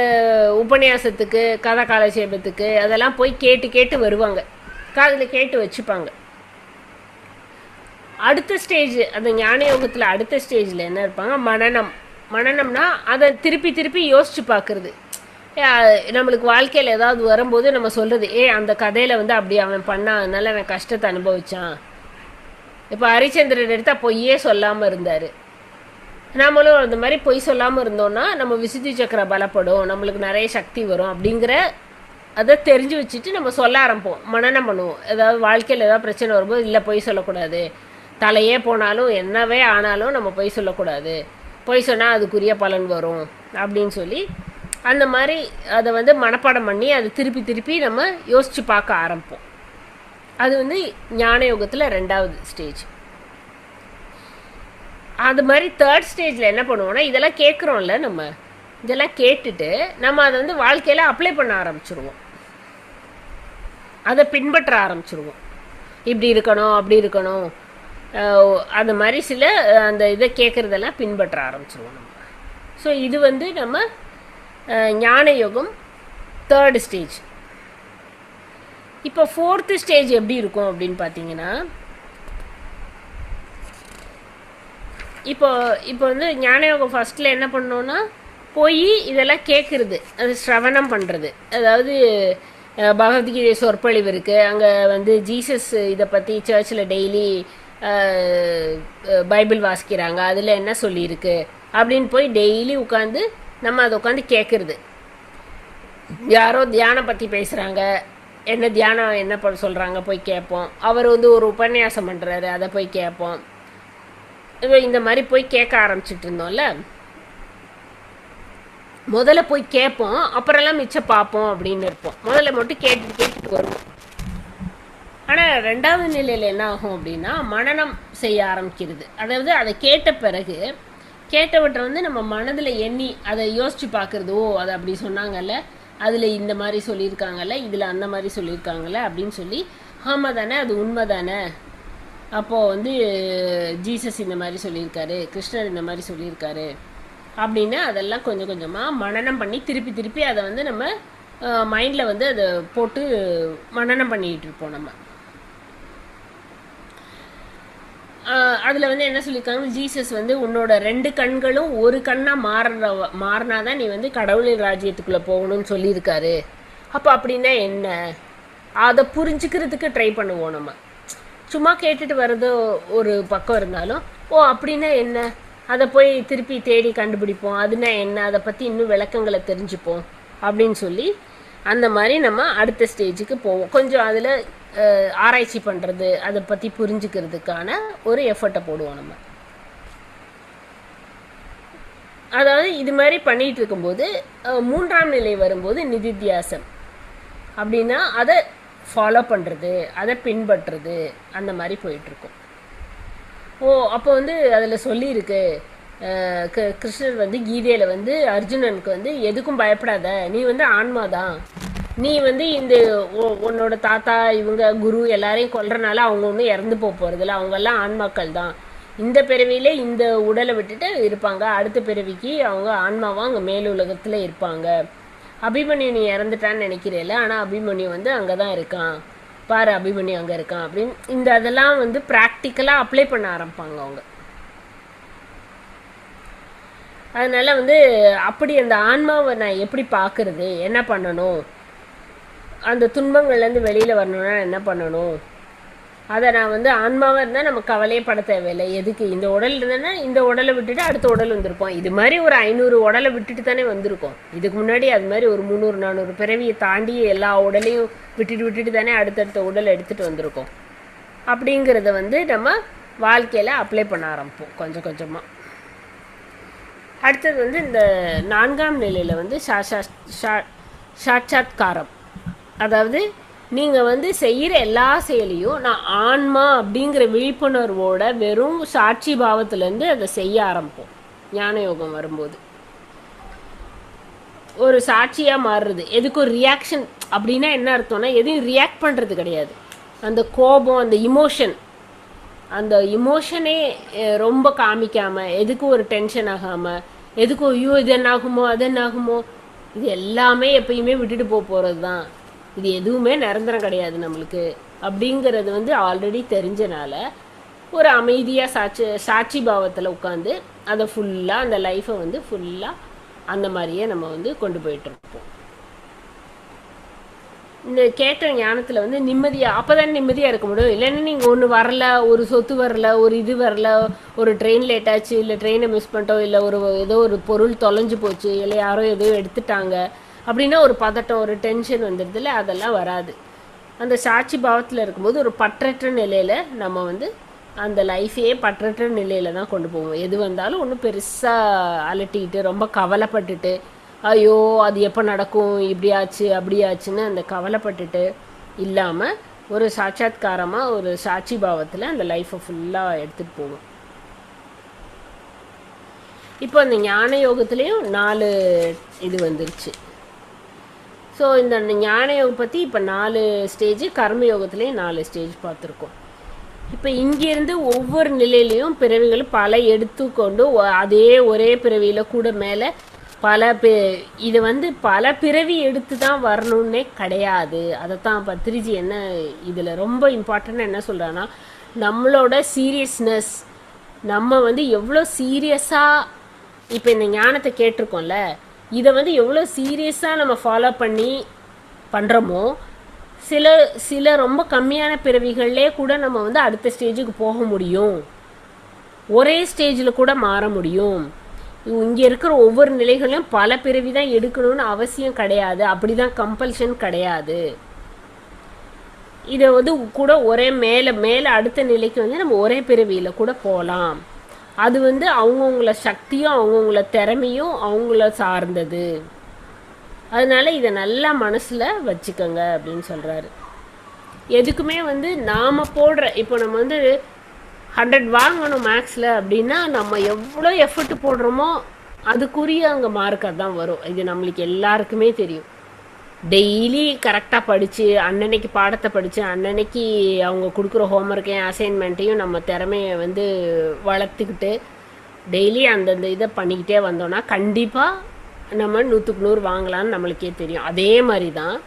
உபன்யாசத்துக்கு கதை காலட்சேபத்துக்கு அதெல்லாம் போய் கேட்டு வருவாங்க, காதில் கேட்டு வச்சுப்பாங்க. அடுத்த ஸ்டேஜ் அந்த ஞான யோகத்தில் அடுத்த ஸ்டேஜில் என்ன இருப்பாங்க, மனநம்னா அதை திருப்பி யோசித்து பார்க்குறது. நம்மளுக்கு வாழ்க்கையில் ஏதாவது வரும்போது நம்ம சொல்கிறது, அந்த கதையில் வந்து அப்படி அவன் பண்ணான், அதனால அவன் கஷ்டத்தை அனுபவிச்சான். இப்போ ஹரிச்சந்திரன் எடுத்தால் பொய்யே சொல்லாமல் இருந்தார், நம்மளும் அந்த மாதிரி பொய் சொல்லாமல் இருந்தோன்னா நம்ம விசுத்தி சக்கர பலப்படும், நம்மளுக்கு நிறைய சக்தி வரும் அப்படிங்கிற அதை தெரிஞ்சு வச்சுட்டு நம்ம சொல்ல ஆரம்பிப்போம், மனனம் பண்ணுவோம். ஏதாவது வாழ்க்கையில் ஏதாவது பிரச்சனை வரும்போது, இல்லை பொய் சொல்லக்கூடாது, தலையே போனாலும் என்னவே ஆனாலும் நம்ம பொய் சொல்லக்கூடாது, பொய் சொன்னால் அதுக்குரிய பலன் வரும் அப்படின்னு சொல்லி அந்த மாதிரி அதை வந்து மனப்பாடம் பண்ணி அதை திருப்பி நம்ம யோசித்து பார்க்க ஆரம்பிப்போம். அது வந்து ஞான யோகத்தில் 2வது ஸ்டேஜ். அது மாதிரி 3rd ஸ்டேஜில் என்ன பண்ணுவோம்னா, இதெல்லாம் கேட்குறோம்ல, நம்ம இதெல்லாம் கேட்டுட்டு நம்ம அதை வந்து வாழ்க்கையில் அப்ளை பண்ண ஆரம்பிச்சிருவோம், அதை பின்பற்ற ஆரம்பிச்சிருவோம். இப்படி இருக்கணும் அப்படி இருக்கணும், அந்த மாதிரி சில அந்த இதை கேட்குறதெல்லாம் பின்பற்ற ஆரம்பிச்சிருவோம் நம்ம. ஸோ இது வந்து நம்ம ஞான யோகம் 3rd ஸ்டேஜ். இப்போ 4th ஸ்டேஜ் எப்படி இருக்கும் அப்படின்னு பார்த்தீங்கன்னா, இப்போ வந்து ஞானயோகம் ஃபஸ்ட்டில் என்ன பண்ணோன்னா, போய் இதெல்லாம் கேட்குறது, அது ஸ்ரவணம் பண்ணுறது. அதாவது பகவத்கீதை சொற்பொழிவு இருக்குது, அங்கே வந்து ஜீசஸ் இதை பற்றி சர்ச்சில் டெய்லி பைபிள் வாசிக்கிறாங்க, அதில் என்ன சொல்லியிருக்கு அப்படின்னு போய் டெய்லி உட்காந்து நம்ம அதை உட்காந்து கேட்குறது. யாரோ தியானம் பற்றி பேசுகிறாங்க, என்ன தியானம் என்ன பண்ண சொல்கிறாங்க போய் கேட்போம். அவர் வந்து ஒரு உபன்யாசம் பண்ணுறாரு, அதை போய் கேட்போம். இந்த மாதிரி போய் கேட்க ஆரம்பிச்சிட்டு இருந்தோம்ல, முதல்ல போய் கேட்போம், அப்புறம்லாம் மிச்சம் பார்ப்போம் அப்படின்னு இருப்போம். முதல்ல மட்டும் கேட்டுட்டு வருவோம். ஆனால் 2வது நிலையில் என்ன ஆகும் அப்படின்னா, மனனம் செய்ய ஆரம்பிக்கிறது. அதாவது அதை கேட்ட பிறகு கேட்டவற்றை வந்து நம்ம மனதில் எண்ணி அதை யோசித்து பார்க்குறது. அதை அப்படி சொன்னாங்கல்ல, அதில் இந்த மாதிரி சொல்லியிருக்காங்கல்ல, இதில் அந்த மாதிரி சொல்லியிருக்காங்கல்ல அப்படின்னு சொல்லி, ஆமாம் தானே, அது உண்மை தானே, அப்போது வந்து ஜீசஸ் இந்த மாதிரி சொல்லியிருக்காரு, கிருஷ்ணர் இந்த மாதிரி சொல்லியிருக்காரு அப்படின்னு அதெல்லாம் கொஞ்சம் கொஞ்சமாக மனனம் பண்ணி திருப்பி அதை வந்து நம்ம மைண்டில் வந்து அதை போட்டு மனனம் பண்ணிகிட்டு இருப்போம் நம்ம. அதில் வந்து என்ன சொல்லியிருக்காங்க, ஜீசஸ் வந்து உன்னோட 2 கண்களும் ஒரு கண்ணாக மாறினாதான் நீ வந்து கடவுளின் ராஜ்யத்துக்குள்ளே போகணும்னு சொல்லியிருக்காரு. அப்போ அப்படின்னா என்ன, அதை புரிஞ்சுக்கிறதுக்கு ட்ரை பண்ணுவோம் நம்ம. சும்மா கேட்டுட்டு வர்றது ஒரு பக்கம் இருந்தாலும், அப்படின்னா என்ன, அதை போய் திருப்பி தேடி கண்டுபிடிப்போம், அதுனா என்ன, அதை பற்றி இன்னும் விளக்கங்களை தெரிஞ்சுப்போம் அப்படின்னு சொல்லி அந்த மாதிரி நம்ம அடுத்த ஸ்டேஜுக்கு போவோம். கொஞ்சம் அதில் ஆராய்ச்சி பண்ணுறது, அதை பற்றி புரிஞ்சுக்கிறதுக்கான ஒரு எஃபர்ட்டை போடுவோம் நம்ம. அதாவது இது மாதிரி பண்ணிகிட்டு இருக்கும்போது 3ஆம் நிலை வரும்போது நிதித்தியாசம் அப்படின்னா அதை ஃபாலோ பண்ணுறது, அதை பின்பற்றுறது, அந்த மாதிரி போயிட்டுருக்கும். அப்போ வந்து அதில் சொல்லியிருக்கு, கிருஷ்ணர் வந்து கீதையில் வந்து அர்ஜுனனுக்கு எதுக்கும் பயப்படாத, நீ ஆன்மா தான், நீ இந்த உன்னோட தாத்தா இவங்க குரு எல்லாரையும் கொல்றனால அவங்க ஒன்றும் இறந்து போகிறதில்ல, அவங்கெல்லாம் ஆன்மாக்கள் தான், இந்த பிறவியிலே இந்த உடலை விட்டுட்டு இருப்பாங்க, அடுத்த பிறவிக்கு அவங்க ஆன்மாவாக அங்கே மேலுலகத்தில் இருப்பாங்க. அபிமன்யு நீ இறந்துட்டான்னு நினைக்கிறேல, ஆனால் அபிமன்யு அங்கே தான் இருக்கான், பாரு அபிமன்யு அங்கே இருக்கான் அப்படின்னு அதெல்லாம் ப்ராக்டிக்கலாக அப்ளை பண்ண ஆரம்பிப்பாங்க அவங்க. அதனால் அப்படி அந்த ஆன்மாவை நான் எப்படி பார்க்குறது, என்ன பண்ணணும், அந்த துன்பங்கள்லேருந்து வெளியில் வரணும்னா என்ன பண்ணணும், அதை நான் ஆன்மாவாக இருந்தால் நம்ம கவலையே பட தேவையில்லை, எதுக்கு இந்த உடல் இருந்தேன்னா இந்த உடலை விட்டுட்டு அடுத்த உடல் வந்திருப்போம், இது மாதிரி ஒரு 500 உடலை விட்டுட்டு தானே வந்திருக்கோம், இதுக்கு முன்னாடி அது மாதிரி ஒரு 300-400 பிறவியை தாண்டி எல்லா உடலையும் விட்டுட்டு தானே அடுத்தடுத்த உடலை எடுத்துகிட்டு வந்திருக்கோம். அப்படிங்கிறத நம்ம வாழ்க்கையில் அப்ளை பண்ண ஆரம்பிப்போம் கொஞ்சம் கொஞ்சமாக. அடுத்தது இந்த 4ஆம் நிலையில் சாட்சாத்காரம், அதாவது நீங்கள் செய்கிற எல்லா செயலையும் நான் ஆன்மா அப்படிங்கிற விழிப்புணர்வோட வெறும் சாட்சி பாவத்திலேருந்து அதை செய்ய ஆரம்பிப்போம். ஞான யோகம் வரும்போது ஒரு சாட்சியாக மாறுறது, எதுக்கு ஒரு ரியாக்ஷன் அப்படின்னா என்ன அர்த்தம்னா எதையும் ரியாக்ட் பண்ணுறது கிடையாது. அந்த கோபம், அந்த இமோஷனே ரொம்ப காமிக்காமல், எதுக்கு ஒரு டென்ஷன் ஆகாமல், எதுக்கு ஐயோ இது என்ன ஆகுமோ அது என்ன ஆகுமோ, இது எல்லாமே எப்பயுமே விட்டுட்டு போகிறது தான், இது எதுவுமே நிரந்தரம் கிடையாது நம்மளுக்கு அப்படிங்கிறது ஆல்ரெடி தெரிஞ்சனால ஒரு அமைதியாக சாட்சி பாவத்தில் உட்காந்து அதை ஃபுல்லாக அந்த லைஃப்பை ஃபுல்லாக அந்த மாதிரியே நம்ம கொண்டு போயிட்டுருப்போம். இந்த கேட்ட ஞானத்தில் நிம்மதியாக, அப்போ தான் நிம்மதியாக இருக்க முடியும். இல்லைன்னா நீங்கள் ஒன்று வரல, ஒரு சொத்து வரல, ஒரு இது வரல, ஒரு ட்ரெயின் லேட் ஆச்சு, இல்லை ட்ரெயினை மிஸ் பண்ணிட்டோம், இல்லை ஏதோ ஒரு பொருள் தொலைஞ்சு போச்சு, இல்லை யாரோ ஏதோ எடுத்துட்டாங்க அப்படின்னா ஒரு பதட்டம், ஒரு டென்ஷன் வந்துடுதுல, அதெல்லாம் வராது. அந்த சாட்சி பாவத்தில் இருக்கும்போது ஒரு பற்றற்ற நிலையில் நம்ம அந்த லைஃபையே பற்றற்ற நிலையில் தான் கொண்டு போவோம். எது வந்தாலும் ஒன்றும் பெருசாக அலட்டிக்கிட்டு ரொம்ப கவலைப்பட்டுட்டு ஐயோ அது எப்போ நடக்கும், இப்படியாச்சு அப்படியாச்சுன்னு அந்த கவலைப்பட்டுட்டு இல்லாமல் ஒரு சாட்சாத்காரமாக ஒரு சாட்சி பாவத்தில் அந்த லைஃப்பை ஃபுல்லாக எடுத்துகிட்டு போவோம். இப்போ அந்த ஞான யோகத்துலேயும் 4 இது வந்துருச்சு. ஸோ இந்த ஞான யோகம் பற்றி இப்போ 4 ஸ்டேஜ், கர்ம யோகத்துலேயும் 4 ஸ்டேஜ் பார்த்துருக்கோம். இப்போ இங்கேருந்து ஒவ்வொரு நிலையிலையும் பிறவிகள் பல எடுத்துக்கொண்டு அதே ஒரே பிறவியில் கூட மேலே பல இது பல பிறவி எடுத்து தான் வரணுன்னே கிடையாது. அதைத்தான் பத்ரிஜி என்ன இதில் ரொம்ப இம்பார்ட்டண்ட்டாக என்ன சொல்கிறான்னா, நம்மளோட சீரியஸ்னஸ், நம்ம எவ்வளோ சீரியஸாக இப்போ இந்த ஞானத்தை கேட்டிருக்கோம்ல, இதை எவ்வளோ சீரியஸாக நம்ம ஃபாலோ பண்ணுறோமோ, சில ரொம்ப கம்மியான பிறவிகள்லே கூட நம்ம அடுத்த ஸ்டேஜுக்கு போக முடியும், ஒரே ஸ்டேஜில் கூட மாற முடியும். இங்கே இருக்கிற ஒவ்வொரு நிலைகளையும் பல பிறவி தான் எடுக்கணும்னு அவசியம் கிடையாது, அப்படி தான் கம்பல்ஷன் கிடையாது. இதை கூட ஒரே மேலே அடுத்த நிலைக்கு நம்ம ஒரே பிறவியில் கூட போகலாம். அது அவங்கவுங்கள சக்தியும் அவங்கவுங்கள திறமையும் அவங்கள சார்ந்தது. அதனால இதை நல்லா மனசில் வச்சுக்கோங்க அப்படின்னு சொல்கிறாரு. எதுக்குமே நாம் போடுற, இப்போ நம்ம 100 வாங்கணும் மேக்ஸில் அப்படின்னா நம்ம எவ்வளோ எஃபர்ட் போடுறோமோ அதுக்குரிய அங்கே மார்க்காக தான் வரும். இது நம்மளுக்கு எல்லாருக்குமே தெரியும். டெய்லி கரெக்டாக படித்து அன்னன்னைக்கு பாடத்தை படித்து அன்னன்னைக்கு அவங்க கொடுக்குற ஹோம்ஒர்க்கையும் அசைன்மெண்ட்டையும் நம்ம திறமையை வளர்த்துக்கிட்டு டெய்லி அந்தந்த இதை பண்ணிக்கிட்டே வந்தோன்னா கண்டிப்பாக நம்ம 100க்கு 100 வாங்கலான்னு நம்மளுக்கே தெரியும். அதே மாதிரி தான்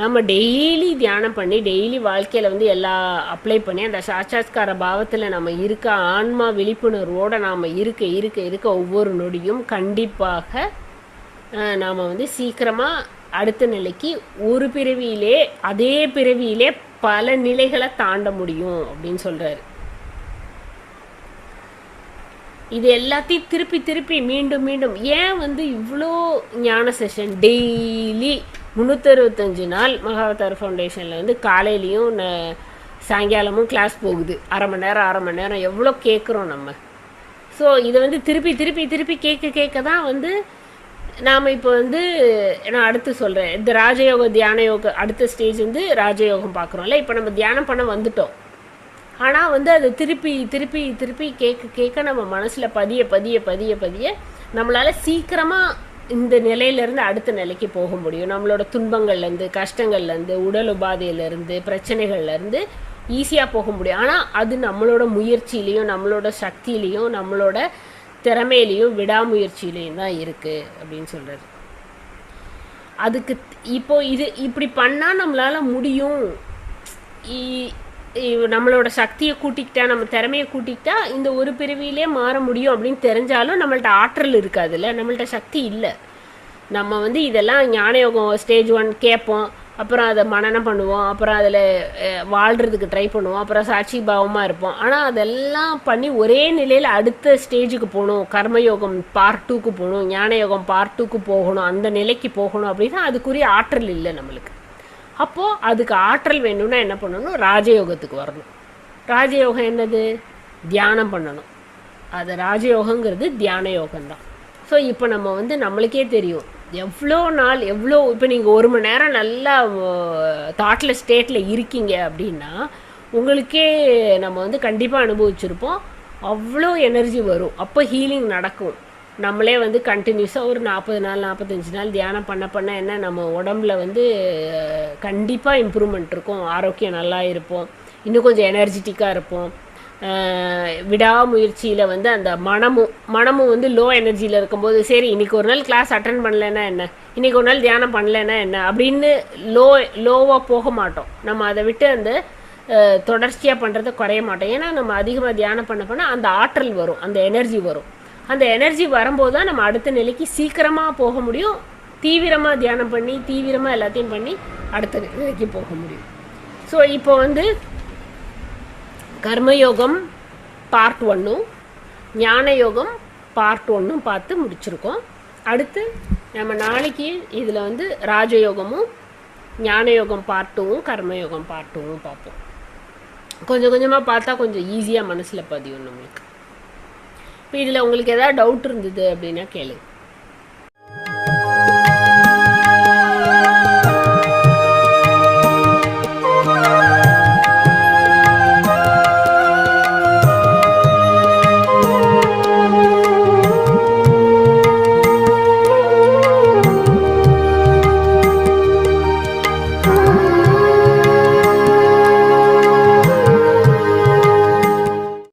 நம்ம டெய்லி தியானம் பண்ணி டெய்லி வாழ்க்கையில் எல்லா அப்ளை பண்ணி அந்த சாட்சாத்கார பாவத்தில் நம்ம இருக்க ஆன்மா விழிப்புணர்வோடு நாம் இருக்க ஒவ்வொரு நொடியும் கண்டிப்பாக நாம் சீக்கிரமாக அடுத்த நிலைக்கு ஒரு பிறவியிலே அதே பிறவியிலே பல நிலைகளை தாண்ட முடியும் அப்படின்னு சொல்கிறாரு. இது எல்லாத்தையும் திருப்பி திருப்பி மீண்டும் மீண்டும் ஏன் வந்து இவ்வளோ ஞான செஷன் டெய்லி 365 நாள் மகாவதார் ஃபவுண்டேஷனில் வந்து காலையிலையும் சாயங்காலமும் கிளாஸ் போகுது, அரை மணி நேரம் எவ்வளோ கேட்குறோம் நம்ம. ஸோ இதை வந்து திருப்பி திருப்பி திருப்பி கேட்க தான் வந்து நாம் இப்போ வந்து நான் அடுத்து சொல்கிறேன், இந்த ராஜயோக தியான யோக அடுத்த ஸ்டேஜ் வந்து ராஜயோகம் பார்க்குறோம்ல. இப்போ நம்ம தியானம் பண்ண வந்துட்டோம், ஆனால் வந்து அதை திருப்பி திருப்பி திருப்பி கேட்க நம்ம மனசில் பதிய நம்மளால் சீக்கிரமாக இந்த நிலையிலேருந்து அடுத்த நிலைக்கு போக முடியும். நம்மளோட துன்பங்கள்லேருந்து, கஷ்டங்கள்லேருந்து, உடல் உபாதையிலேருந்து, பிரச்சனைகள்லேருந்து ஈஸியாக போக முடியும். ஆனால் அது நம்மளோட முயற்சியிலையும், நம்மளோட சக்தியிலையும், நம்மளோட திறமையிலையும், விடாமுயற்சியிலையும் தான் இருக்குது அப்படின்னு சொல்கிறார். அதுக்கு இப்போ இது இப்படி பண்ணால் நம்மளால் முடியும், நம்மளோட சக்தியை கூட்டிக்கிட்டா, நம்ம திறமையை கூட்டிக்கிட்டா இந்த ஒரு பிறவியிலே மாற முடியும் அப்படின்னு தெரிஞ்சாலும் நம்மள்ட்ட ஆற்றல் இருக்காதுல்ல, நம்மள்ட்ட சக்தி இல்லை. நம்ம வந்து இதெல்லாம் ஞானயோகம் ஸ்டேஜ் 1 கேட்போம், அப்புறம் அதை மனனம் பண்ணுவோம், அப்புறம் அதில் வாழ்கிறதுக்கு ட்ரை பண்ணுவோம், அப்புறம் சாட்சி பாவமாக இருப்போம். ஆனால் அதெல்லாம் பண்ணி ஒரே நிலையில் அடுத்த ஸ்டேஜுக்கு போகணும், கர்மயோகம் பார்ட் 2க்கு போகணும், ஞானயோகம் பார்ட் 2க்கு போகணும், அந்த நிலைக்கு போகணும் அப்படின்னா அதுக்குரிய ஆற்றல் இல்லை நம்மளுக்கு. அப்போது அதுக்கு ஆற்றல் வேணும்னா என்ன பண்ணணும், ராஜயோகத்துக்கு வரணும். ராஜயோகம் என்னது, தியானம் பண்ணணும். அது ராஜயோகங்கிறது தியான யோகம்தான். ஸோ இப்போ நம்ம வந்து நம்மளுக்கே தெரியும் எவ்வளோ நாள் இப்போ நீங்கள் 1 மணி நேரம் நல்லா தாட்ல ஸ்டேட்டில் இருக்கீங்க அப்படின்னா உங்களுக்கே நம்ம வந்து கண்டிப்பாக அனுபவிச்சிருப்போம், அவ்வளோ எனர்ஜி வரும். அப்போ ஹீலிங் நடக்கும். நம்மளே வந்து கண்டினியூஸாக ஒரு 40 நாள் 45 நாள் தியானம் பண்ண என்ன நம்ம உடம்புல வந்து கண்டிப்பாக இம்ப்ரூவ்மெண்ட் இருக்கும், ஆரோக்கியம் நல்லா இருப்போம், இன்னும் கொஞ்சம் எனர்ஜெட்டிக்காக இருப்போம். விடாமுயற்சியில் வந்து அந்த மனமும் வந்து லோ எனர்ஜியில் இருக்கும்போது சரி இன்றைக்கி ஒரு நாள் கிளாஸ் அட்டன் பண்ணலைன்னா என்ன, இன்றைக்கி ஒரு நாள் தியானம் பண்ணலைன்னா என்ன அப்படின்னு லோவாக போக மாட்டோம். நம்ம அதை விட்டு அந்த தொடர்ச்சியாக பண்ணுறதை குறைய மாட்டோம். ஏன்னா நம்ம அதிகமாக தியானம் பண்ண அந்த ஆற்றல் வரும், அந்த எனர்ஜி வரும். அந்த எனர்ஜி வரும்போது தான் நம்ம அடுத்த நிலைக்கு சீக்கிரமாக போக முடியும். தீவிரமாக தியானம் பண்ணி தீவிரமாக எல்லாத்தையும் பண்ணி அடுத்த நிலைக்கு போக முடியும். ஸோ இப்போ வந்து கர்மயோகம் பார்ட் 1ம் ஞான யோகம் பார்ட் 1ம் பார்த்து முடிச்சிருக்கோம். அடுத்து நம்ம நாளைக்கு இதில் வந்து ராஜயோகமும் ஞான யோகம் பார்ட் 2ம் கர்மயோகம் பார்ட் 2ம் பார்ப்போம். கொஞ்சம் கொஞ்சமாக பார்த்தா கொஞ்சம் ஈஸியாக மனசில் பதியும் நம்மளுக்கு. இப்போ இதில் உங்களுக்கு எதாவது டவுட் இருந்தது அப்படின்னா கேளுங்க.